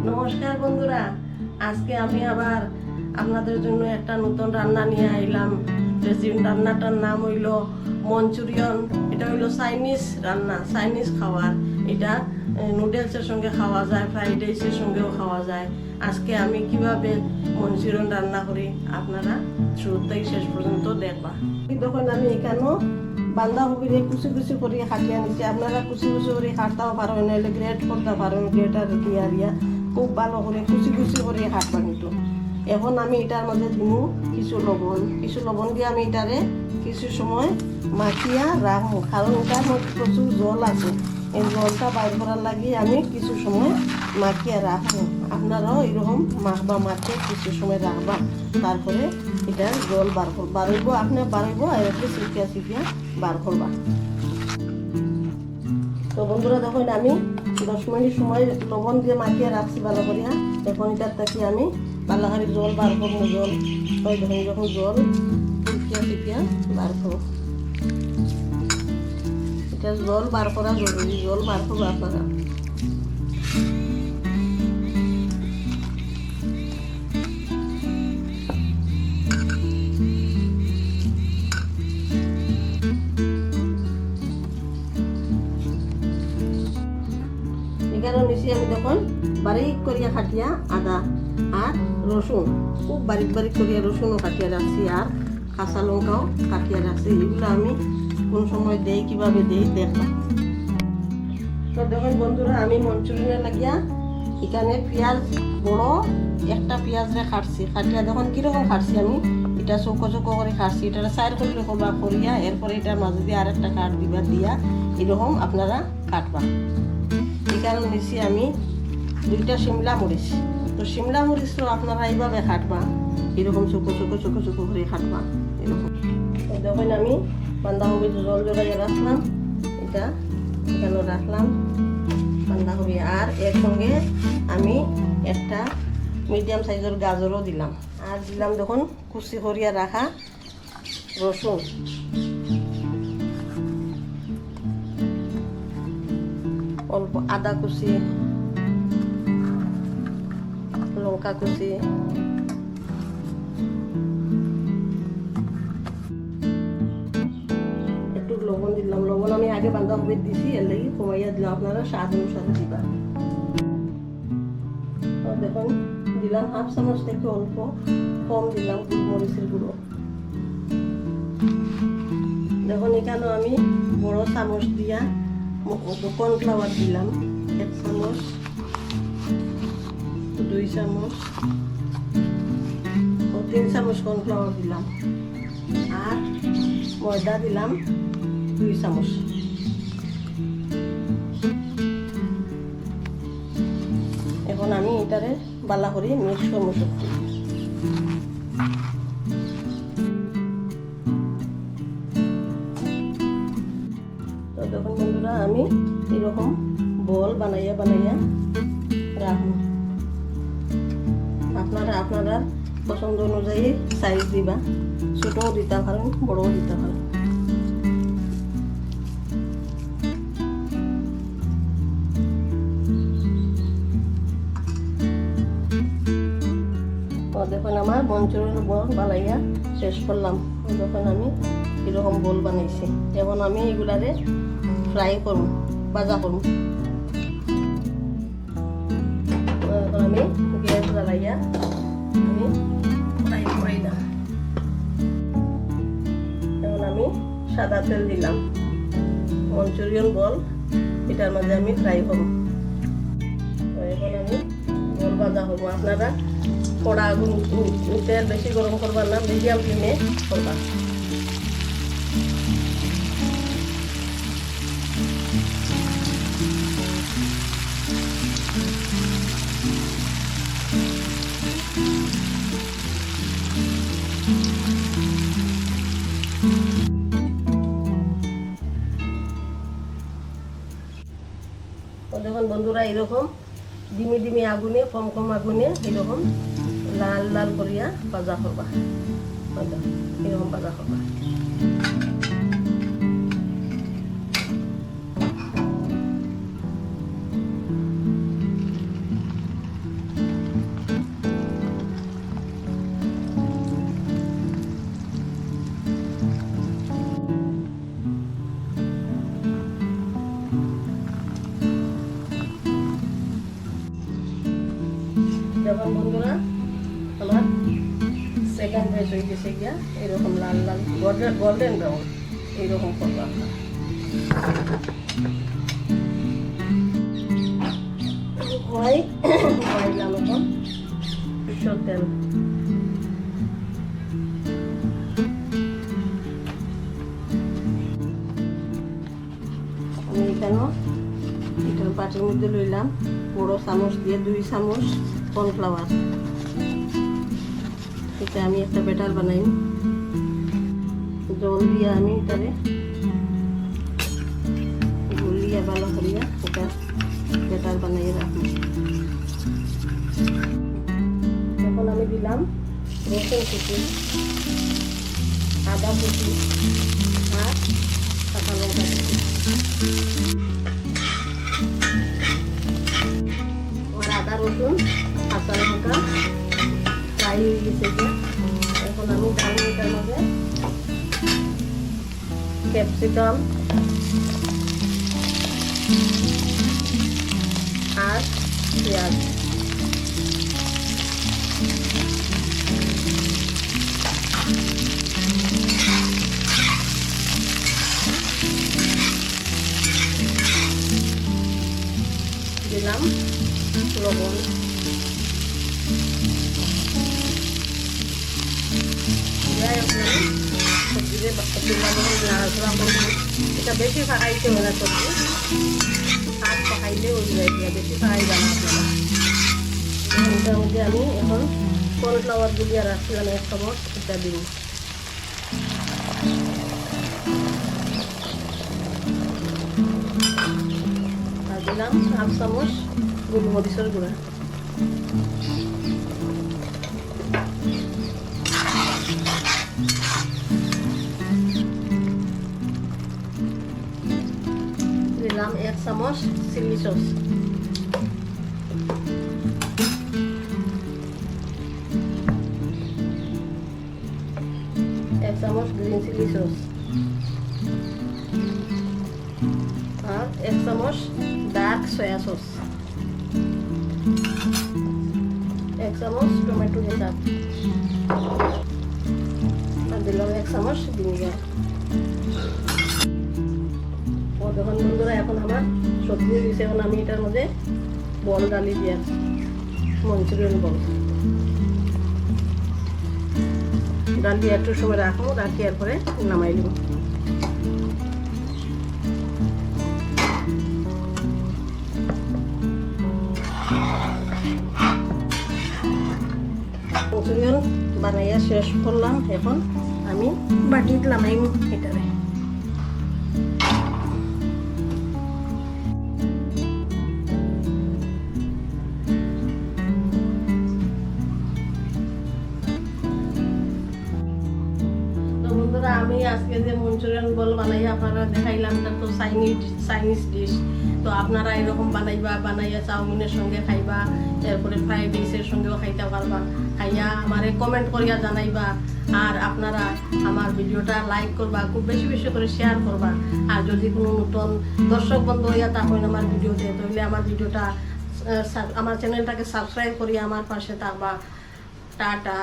নমস্কার বন্ধুরা, আজকে আমি আবার আপনাদের জন্য একটা নতুন রান্না নিয়ে আইলাম। রান্নাটার নাম হইল মঞ্চুরিয়ান। এটা হইল চাইনিজ রান্না, চাইনিজ খাবার। এটা নুডলসের সঙ্গে খাওয়া যায়, ফ্রাইড রাইসের সঙ্গেও খাওয়া যায়। আজকে আমি কিভাবে মঞ্চুরিয়ান রান্না করি আপনারা শুরু থেকে শেষ পর্যন্ত দেখবা। তখন আমি এখানেও বাঁধাকপিরে কুচি কুচি করে কাটিয়ে নিচ্ছি। আপনারা কুচি কুচি করে কাটতেও পারেন, নাহলে গ্রেট করতে পারেন, গ্রেটার দিয়া খুব ভালো করে কুচি কুচি করে কাটবা। কিন্তু এখন আমি এটার মধ্যে দিব কিছু লবণ দিয়ে আমি এটারে কিছু সময় মাখিয়া রাখবো, কারণ এটার মধ্যে প্রচুর জল আছে। এই জলটা বাইর করার লাগিয়ে আমি কিছু সময় মাখিয়া রাখবো। আপনারাও এরকম মাখিয়ে কিছু সময় রাখবা, তারপরে এটার জল বাড়াইব, আপনার বাড়াইব আর একটু শিখিয়া বার করবা। তো বন্ধুরা, দেখুন আমি 10 মিনিট সময় লবণ দিয়ে মাখিয়ে রাখছি ভালো করিয়া। এখন এটার থেকে আমি ভালো করে জল বার করবো। জল ওই দেখুন, যখন জল শিখিয়া বার করবো। এটা জল বার করা জরুরি, জল বার করবো আপনারা। এখানে নিচে আমি দেখুন বারিক করিয়া কাটিয়া আদা আর রসুন, খুব বারিক করিয়া রসুনও কাটিয়া রাখছি, আর কাঁচা লঙ্কাও কাটিয়া রাখছি। এগুলো আমি কোন সময় দেই, কিভাবে দেই দেখবা। তো দেখুন বন্ধুরা, আমি মঞ্চুরিয়ানে লাগিয়া এখানে পেঁয়াজ বড় একটা পেঁয়াজরে কাটিয়া দেখুন কিরকম কাটছি আমি। এটা চৌকো করে কাটছি। এটা সাইড করলে করবা করিয়া, এরপরে এটার মাঝে দিয়ে আরেকটা কাট দিয়া এরকম আপনারা কাটবা। এখানে নিচ্ছি আমি 2টা শিমলা মরিচ। তো শিমলা মরিচ তো আপনারা এইভাবে কাটবা, এরকম চোখো করে কাটবা এরকম। দেখুন আমি বাঁধাকপি জল জড়াইয়া রাখলাম, এটা এখানে রাখলাম বাঁধাকপি, আর এর সঙ্গে আমি একটা মিডিয়াম সাইজের গাজরও দিলাম, আর দিলাম দেখুন কুচি করিয়া রাখা রসুন, অল্প আদা কুচি, লঙ্কা কুচি, একটু লবণ দিলাম। লবণ আমি আগে বাঁধাকপি দিছি, এর লাগি কমাইয়া দিলাম, আপনারা স্বাদ অনুসারে দিবা। দেখুন দিলাম হাফ চামচ থেকে অল্প কম দিলাম মরিচের গুঁড়ো। দেখুন এখানে আমি বড় চামচ দিয়া কর্নফ্লাওয়ার দিলাম 1 চামচ, 2 চামচ ও 3 চামচ কর্নফ্লাওয়ার দিলাম, আর ময়দা দিলাম 2 চামচ। এখন আমি এটারে বালা করে মিক্স করবো। তো দেখুন বন্ধুরা, আমি এরকম বল বানাইয়া রাখবো। আপনারা পছন্দ অনুযায়ী সাইজ দিবা, ছোটও দিতে পারেন, বড়ও দিতে পারেন। দেখুন আমার মঞ্চুরিয়ান বল বানাইয়া শেষ করলাম। যখন আমি এরকম বল বানাইছি, এখন আমি এগুলারে ফ্রাই করব, ভাজা করব। এখন আমি গ্যাস জ্বালাইয়া আমি ফ্রাই করে দিলাম। এখন আমি সাদা তেল দিলাম, মঞ্চুরিয়ান বল এটার মাঝে আমি ফ্রাই করব। এখন আমি বল ভাজা করবো। আপনারা কড়া আগুন তেল বেশি গরম করবার না, মিডিয়াম ফ্লেমে করবা। দেখুন বন্ধুরা, এরকম ডিমি আগুনে, কম আগুনে এরকম লাল করিয়া ভাজা করবা, এরকম ভাজা করবা। যখন বন্ধুরা আমার সেকেন্ড ব্যাচ হয়ে গেছে গিয়া এরকম লাল লাল গোল্ডেন ব্রাউন এইরকম করবা। দিলাম এখন সরষের তেল, আমি এখানে এটার বাটির মধ্যে লইলাম বড় চামচ দিয়ে 2 চামচ কর্নফ্লাওয়ার। এটা আমি একটা ব্যাটার বানাই, জল দিয়ে আমি এটারে গুলিয়া ভালো করিয়া এটা ব্যাটার বানাইয়ে রাখবো। এখন আমি দিলাম রসুন কুচি, আদা কুচি আর কাঁচা লঙ্কা কুচি। আর আদা রসুন কাঁচা লঙ্কা ফ্রাই হয়ে গেছে যে এখন আমি ডালি এটার মধ্যে ক্যাপসিকাম আর পেঁয়াজ দিলাম, লবণ, এটা বেশি ফাঁকাইতে হবে না, সবজি শাক পাকাইলে ওই যায়, বেশি ফাঁকাই জানা আপনারা। এটার মধ্যে আমি এখন কর্নফ্লাওয়ার গুলিয়ে রাখছিলাম 1 চামচ, এটা দিন। আর দিলাম 1/2 চামচ গোলমরিচের গুঁড়া। দিলাম 1 চামচ চিলি সস, 1 চামচ গ্রিন চিলি সস আর 1 চামচ ডার্ক সয়া সস, 1 চামচ টমেটো কেচাপ আর দিলাম 1 চামচ ভিনেগার। দেখুন বন্ধুরা, এখন আমার সবজি দিয়েছে, এখন আমি এটার মধ্যে বল ডালি দিয়া মঞ্চুরিয়ান বল ডাল দিয়ে একটু সময় রাখবো, রাখি এরপরে নামাই দেবো। মঞ্চুরিয়ান বানাইয়া শেষ করলাম, এখন আমি বাটিতে নামাইম এটারে। আমি আজকে যে মঞ্চুরিয়ান বল বানাই আপনারা দেখাইলাম, এটা তো চাইনিজ ডিশ। তো আপনারা এরকম বানাইয়া চাউমিনের সঙ্গে খাইবা, এরপরে ফ্রাইড রাইসের সঙ্গেও খাইতে পারবা। খাইয়া আমারে কমেন্ট করিয়া জানাইবা। আর আপনারা আমার ভিডিওটা লাইক করবা, খুব বেশি বেশি করে শেয়ার করবা। আর যদি কোনো নতুন দর্শক বন্ধু হইয়া থাকেন আমার ভিডিওতে, তাহলে আমার ভিডিওটা আমার চ্যানেলটাকে সাবস্ক্রাইব করিয়া আমার পাশে থাকবা। টাটা।